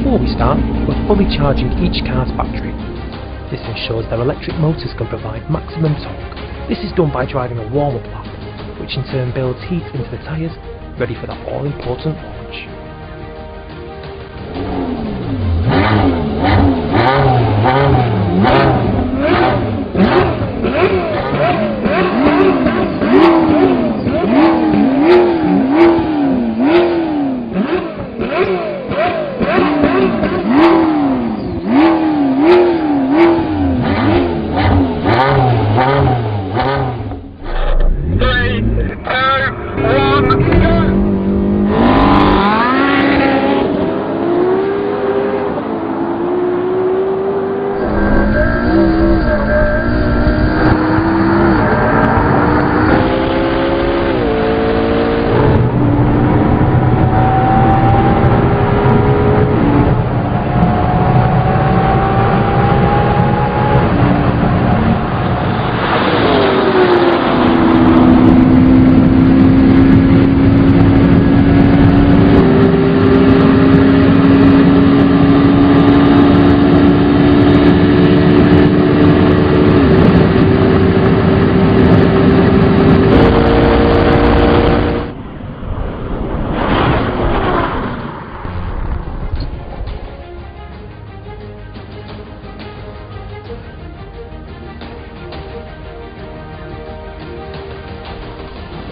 Before we start, we're fully charging each car's battery. This ensures their electric motors can provide maximum torque. This is done by driving a warm-up lap, which in turn builds heat into the tyres, ready for the all-important launch.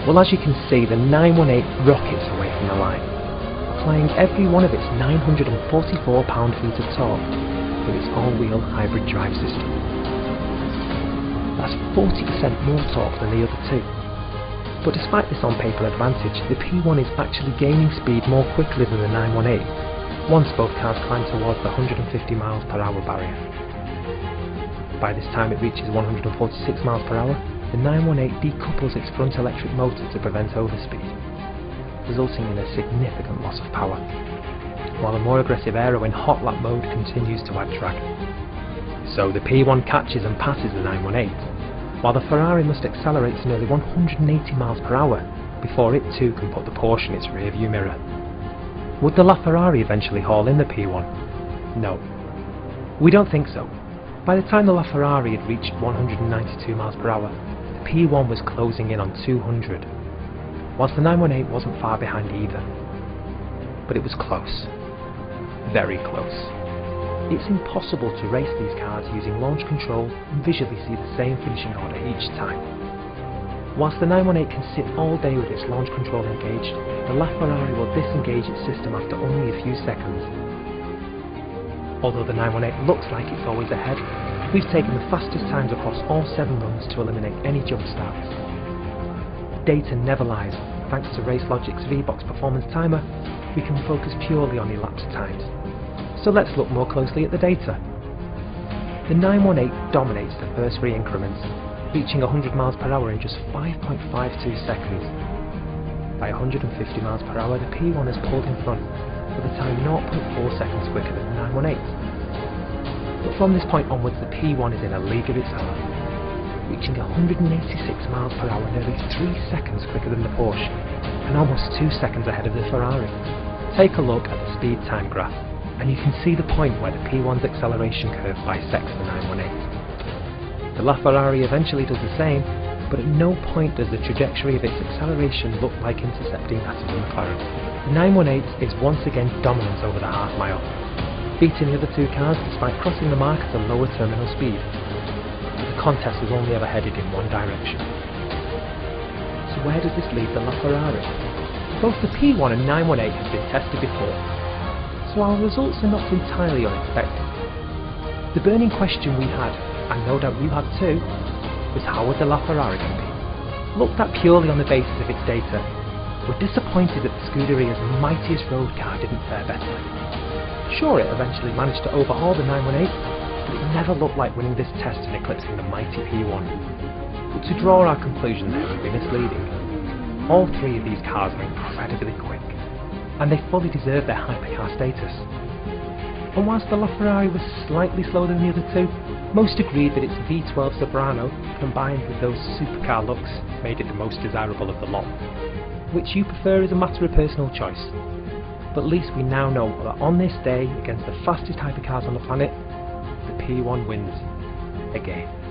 Well, as you can see, the 918 rockets away from the line, applying every one of its 944 pound-feet of torque with its all-wheel hybrid drive system. That's 40% more torque than the other two. But despite this on-paper advantage, the P1 is actually gaining speed more quickly than the 918, once both cars climb towards the 150 mph barrier. By this time it reaches 146 mph, the 918 decouples its front electric motor to prevent overspeed, resulting in a significant loss of power, while the more aggressive aero in hot lap mode continues to add drag. So the P1 catches and passes the 918, while the Ferrari must accelerate to nearly 180 mph before it too can put the Porsche in its rearview mirror. Would the LaFerrari eventually haul in the P1? No. We don't think so. By the time the LaFerrari had reached 192 mph, the P1 was closing in on 200, whilst the 918 wasn't far behind either. But it was close. Very close. It's impossible to race these cars using launch control and visually see the same finishing order each time. Whilst the 918 can sit all day with its launch control engaged, the LaFerrari will disengage its system after only a few seconds. Although the 918 looks like it's always ahead, we've taken the fastest times across all 7 runs to eliminate any jump starts. Data never lies. Thanks to RaceLogic's VBox performance timer, we can focus purely on elapsed times. So let's look more closely at the data. The 918 dominates the first 3 increments, reaching 100 mph in just 5.52 seconds. By 150 mph, the P1 has pulled in front, with a time 0.4 seconds quicker than the 918. But from this point onwards, the P1 is in a league of its own, reaching 186 mph nearly 3 seconds quicker than the Porsche, and almost 2 seconds ahead of the Ferrari. Take a look at the speed time graph, and you can see the point where the P1's acceleration curve bisects the 918. The LaFerrari eventually does the same, but at no point does the trajectory of its acceleration look like intercepting that of the McLaren. The 918 is once again dominant over the half mile, beating the other 2 cars despite crossing the mark at a lower terminal speed. But the contest was only ever headed in one direction. So where does this leave the LaFerrari? Both the P1 and 918 have been tested before, so our results are not entirely unexpected. The burning question we had, and no doubt you had too, was how would the LaFerrari compete? Looked at purely on the basis of its data, we're disappointed that the Scuderia's mightiest road car didn't fare better. Sure, it eventually managed to overhaul the 918, but it never looked like winning this test and eclipsing the mighty P1. But to draw our conclusion there would be misleading. All 3 of these cars are incredibly quick, and they fully deserve their hypercar status. And whilst the LaFerrari was slightly slower than the other 2, most agreed that its V12 Soprano, combined with those supercar looks, made it the most desirable of the lot. Which you prefer is a matter of personal choice. But at least we now know that on this day, against the fastest hypercars on the planet, the P1 wins again.